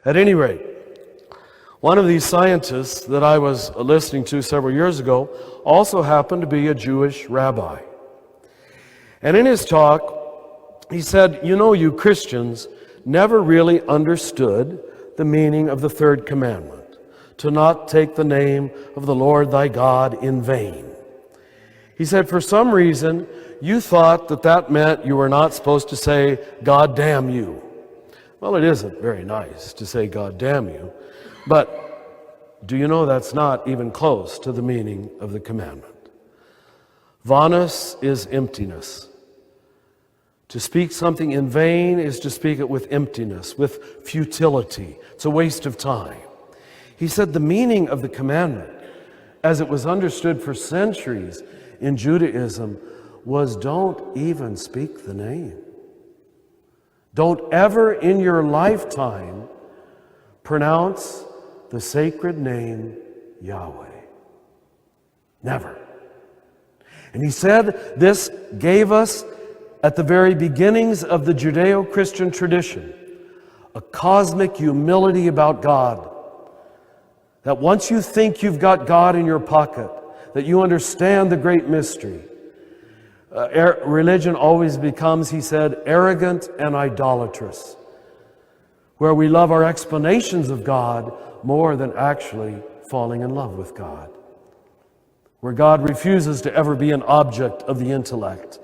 At any rate, one of these scientists that I was listening to several years ago also happened to be a Jewish rabbi. And in his talk, he said, you Christians never really understood the meaning of the third commandment, to not take the name of the Lord thy God in vain. He said, for some reason, you thought that meant you were not supposed to say, God damn you. Well, it isn't very nice to say, God damn you, but do you know that's not even close to the meaning of the commandment? Vanus is emptiness. To speak something in vain is to speak it with emptiness, with futility. It's a waste of time. He said the meaning of the commandment, as it was understood for centuries in Judaism, was don't even speak the name. Don't ever in your lifetime pronounce the sacred name Yahweh. Never. And he said this gave us, at the very beginnings of the Judeo-Christian tradition, a cosmic humility about God. That once you think you've got God in your pocket, that you understand the great mystery, religion always becomes, he said, arrogant and idolatrous, where we love our explanations of God more than actually falling in love with God, where God refuses to ever be an object of the intellect,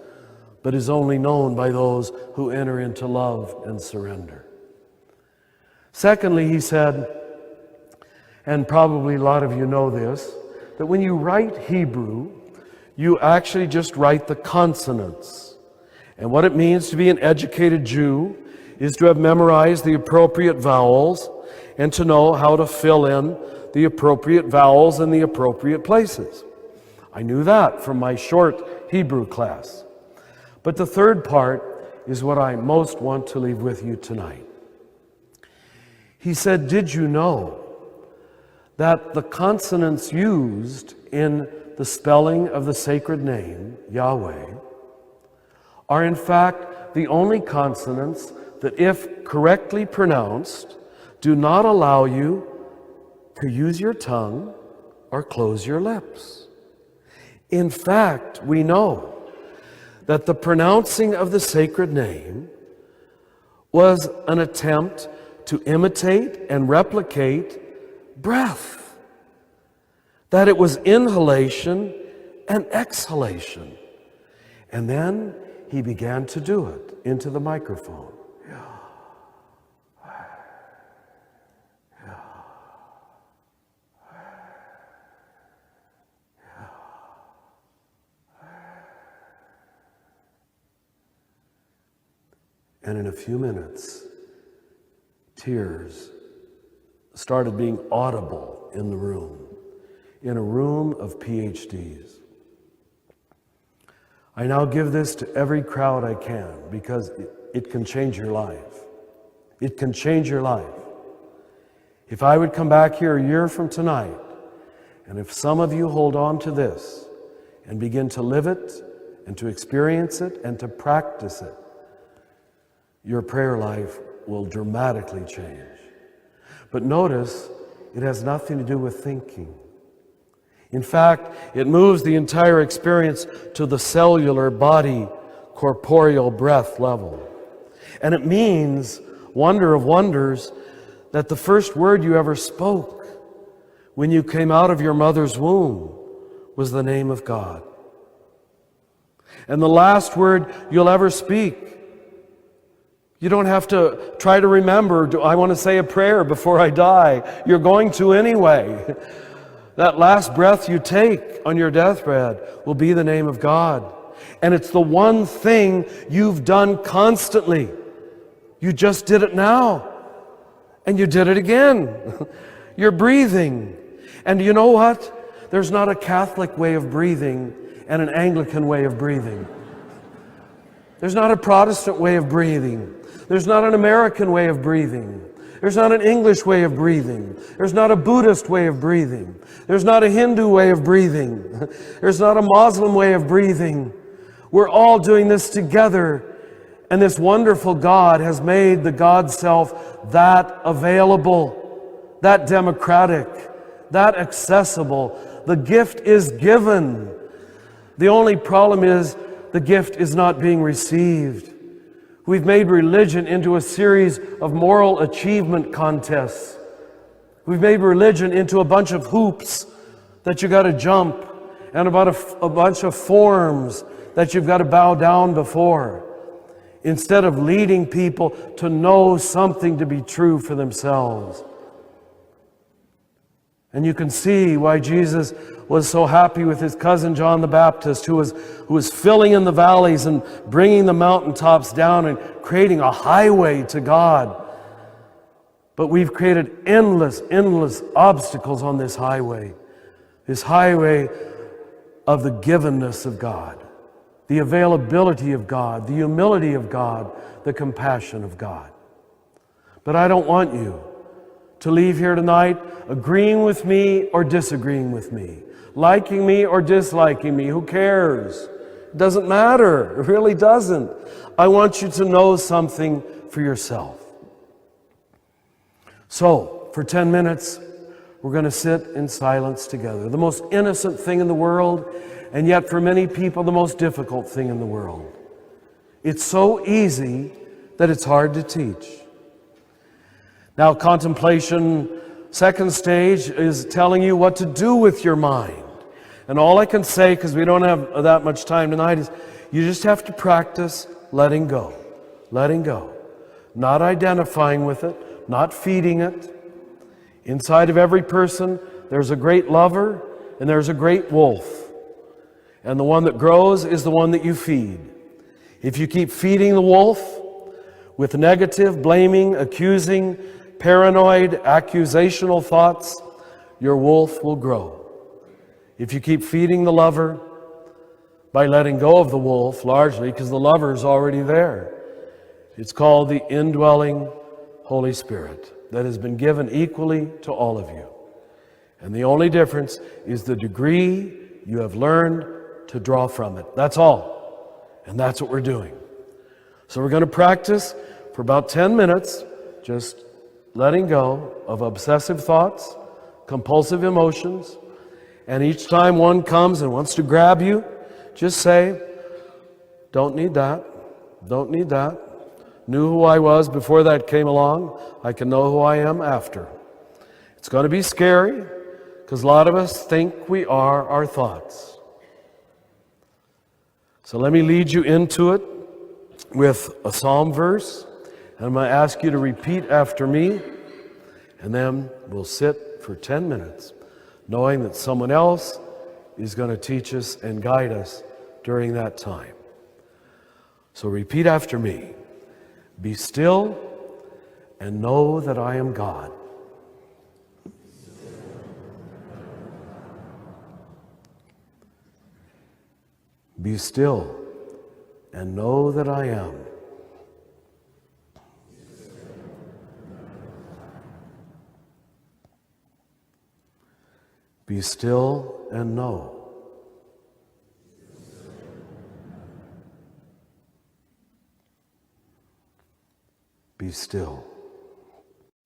but is only known by those who enter into love and surrender. Secondly, he said, and probably a lot of you know this, that when you write Hebrew, you actually just write the consonants. And what it means to be an educated Jew is to have memorized the appropriate vowels and to know how to fill in the appropriate vowels in the appropriate places. I knew that from my short Hebrew class. But the third part is what I most want to leave with you tonight. He said, did you know that the consonants used in the spelling of the sacred name, Yahweh, are in fact the only consonants that, if correctly pronounced, do not allow you to use your tongue or close your lips. In fact, we know that the pronouncing of the sacred name was an attempt to imitate and replicate breath. That it was inhalation and exhalation. And then he began to do it into the microphone. And in a few minutes, tears started being audible in the room, in a room of PhDs. I now give this to every crowd I can because it can change your life. It can change your life. If I would come back here a year from tonight, and if some of you hold on to this and begin to live it and to experience it and to practice it, your prayer life will dramatically change. But notice, it has nothing to do with thinking. In fact, it moves the entire experience to the cellular body, corporeal breath level. And it means, wonder of wonders, that the first word you ever spoke when you came out of your mother's womb was the name of God. And the last word you'll ever speak, you don't have to try to remember, do I want to say a prayer before I die? You're going to anyway. That last breath you take on your deathbed will be the name of God. And it's the one thing you've done constantly. You just did it now. And you did it again. You're breathing. And you know what? There's not a Catholic way of breathing and an Anglican way of breathing. There's not a Protestant way of breathing. There's not an American way of breathing. There's not an English way of breathing. There's not a Buddhist way of breathing. There's not a Hindu way of breathing. There's not a Muslim way of breathing. We're all doing this together And this wonderful God has made the God self that available, that democratic, that accessible. The gift is given. The only problem is the gift is not being received. We've made religion into a series of moral achievement contests. We've made religion into a bunch of hoops that you got to jump and about a bunch of forms that you've got to bow down before, instead of leading people to know something to be true for themselves. And you can see why Jesus was so happy with his cousin John the Baptist, who was filling in the valleys and bringing the mountaintops down and creating a highway to God. But we've created endless obstacles on this highway of the givenness of God, the availability of God, the humility of God, the compassion of God. But I don't want you to leave here tonight agreeing with me or disagreeing with me, liking me or disliking me. Who cares? It doesn't matter. It really doesn't. I want you to know something for yourself. So, for 10 minutes, we're going to sit in silence together. The most innocent thing in the world, and yet for many people, the most difficult thing in the world. It's so easy that it's hard to teach. Now, contemplation, second stage, is telling you what to do with your mind. And all I can say, because we don't have that much time tonight, is you just have to practice letting go. Letting go. Not identifying with it, not feeding it. Inside of every person, there's a great lover and there's a great wolf. And the one that grows is the one that you feed. If you keep feeding the wolf with negative, blaming, accusing, paranoid, accusational thoughts, your wolf will grow. If you keep feeding the lover by letting go of the wolf, largely because the lover is already there, it's called the indwelling Holy Spirit that has been given equally to all of you. And the only difference is the degree you have learned to draw from it. That's all. And that's what we're doing. So we're going to practice for about 10 minutes, just letting go of obsessive thoughts, compulsive emotions, and each time one comes and wants to grab you, just say, don't need that, don't need that. Knew who I was before that came along. I can know who I am after. It's going to be scary because a lot of us think we are our thoughts. So let me lead you into it with a psalm verse. And I'm going to ask you to repeat after me. And then we'll sit for 10 minutes knowing that someone else is going to teach us and guide us during that time. So repeat after me. Be still and know that I am God. Be still and know that I am. Be still and know. Be still.